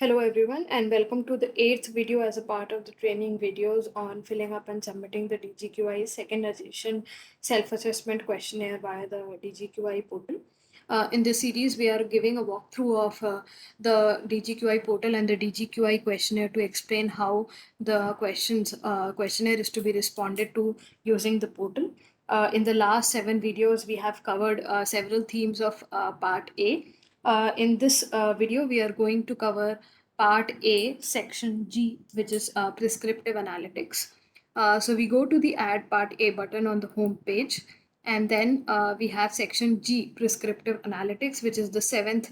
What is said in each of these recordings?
Hello everyone and welcome to the 8th video as a part of the training videos on filling up and submitting the DGQI second edition self-assessment questionnaire via the DGQI portal. In this series, we are giving a walkthrough of the DGQI portal and the DGQI questionnaire to explain how the questionnaire is to be responded to using the portal. In the last 7 videos, we have covered several themes of part A. In this video, we are going to cover part A, section G, which is prescriptive analytics. So we go to the add part A button on the home page, and then we have section G, prescriptive analytics, which is the seventh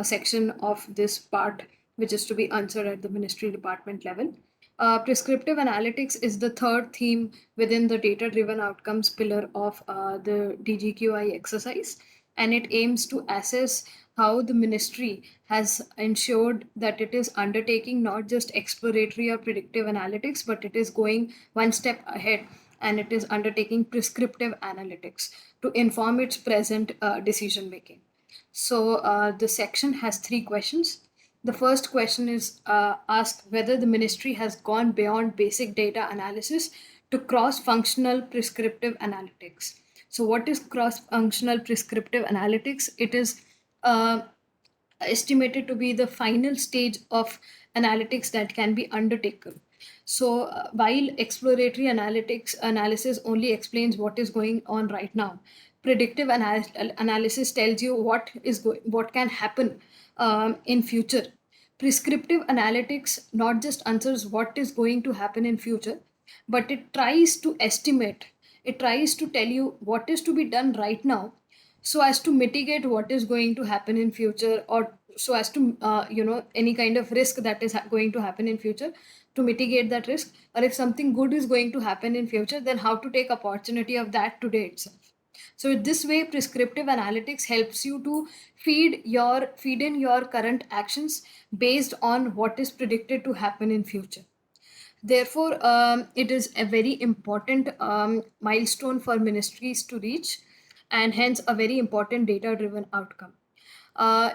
section of this part, which is to be answered at the ministry department level. Prescriptive analytics is the third theme within the data driven outcomes pillar of the DGQI exercise, and it aims to assess how the ministry has ensured that it is undertaking not just exploratory or predictive analytics, but it is going one step ahead and it is undertaking prescriptive analytics to inform its present decision making. So the section has 3 questions. The first question is asked whether the ministry has gone beyond basic data analysis to cross-functional prescriptive analytics. So what is cross-functional prescriptive analytics? It is estimated to be the final stage of analytics that can be undertaken. So while exploratory analysis only explains what is going on right now, predictive analysis tells you what can happen in future. Prescriptive analytics not just answers what is going to happen in future, but it tries to estimate. It tries to tell you what is to be done right now so as to mitigate what is going to happen in future, or so as to any kind of risk that is going to happen in future, to mitigate that risk. Or if something good is going to happen in future, then how to take opportunity of that today itself. So this way, prescriptive analytics helps you to feed in your current actions based on what is predicted to happen in future. Therefore, it is a very important milestone for ministries to reach, and hence a very important data driven outcome.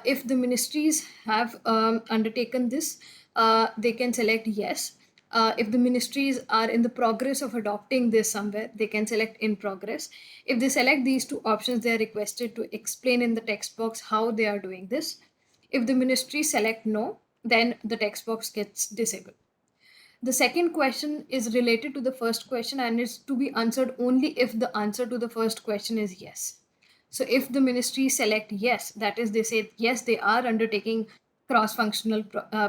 If the ministries have undertaken this, they can select yes. If the ministries are in the progress of adopting this somewhere, they can select in progress. If they select these two options, they are requested to explain in the text box how they are doing this. If the ministry select no, then the text box gets disabled. The second question is related to the first question and is to be answered only if the answer to the first question is yes. So if the ministry select yes, that is, they say yes, they are undertaking cross-functional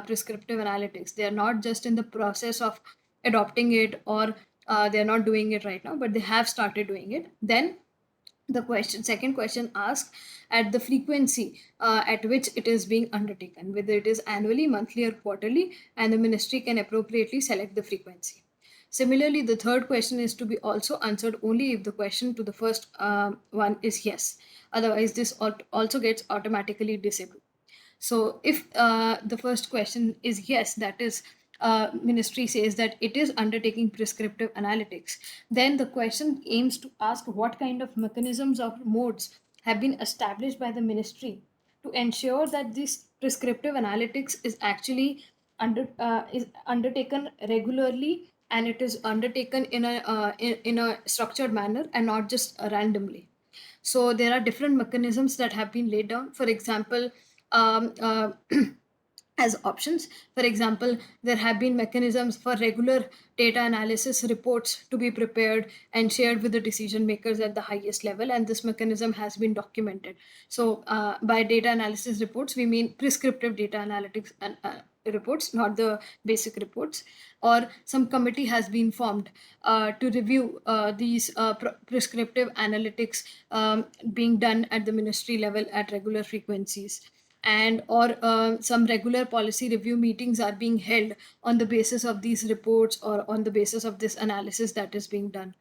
prescriptive analytics. They are not just in the process of adopting it, or they are not doing it right now, but they have started doing it. Then the second question asks at the frequency at which it is being undertaken, whether it is annually, monthly, or quarterly, and the ministry can appropriately select the frequency. Similarly, the third question is to be also answered only if the question to the first one is yes. Otherwise, this also gets automatically disabled. So if the first question is yes, that is, ministry says that it is undertaking prescriptive analytics, then the question aims to ask what kind of mechanisms or modes have been established by the ministry to ensure that this prescriptive analytics is actually is undertaken regularly, and it is undertaken in a structured manner and not just randomly. So there are different mechanisms that have been laid down. For example, um, uh, as options. For example, there have been mechanisms for regular data analysis reports to be prepared and shared with the decision makers at the highest level, and this mechanism has been documented. So, by data analysis reports, we mean prescriptive data analytics and reports, not the basic reports. Or some committee has been formed to review these prescriptive analytics being done at the ministry level at regular frequencies, and or some regular policy review meetings are being held on the basis of these reports or on the basis of this analysis that is being done.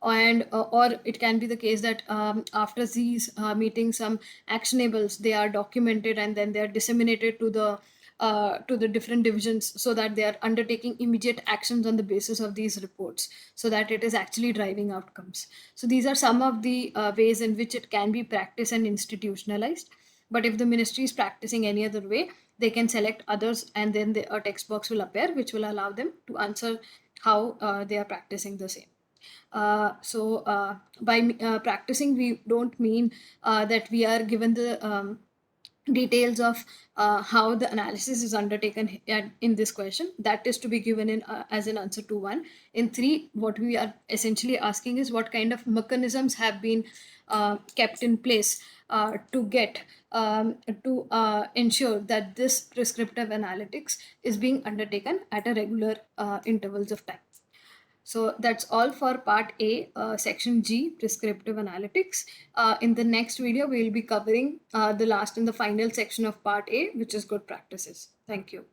And or it can be the case that after these meetings, some actionables, they are documented and then they are disseminated to the different divisions, so that they are undertaking immediate actions on the basis of these reports, so that it is actually driving outcomes. So these are some of the ways in which it can be practiced and institutionalized. But if the ministry is practicing any other way, they can select others, and then a text box will appear which will allow them to answer how they are practicing the same. By practicing, we don't mean that we are given the details of how the analysis is undertaken in this question. That is to be given in as an answer to 1. In 3, what we are essentially asking is what kind of mechanisms have been kept in place to get to ensure that this prescriptive analytics is being undertaken at a regular intervals of time. So that's all for part A, section G, prescriptive analytics. In the next video, we'll be covering the last and the final section of part A, which is good practices. Thank you.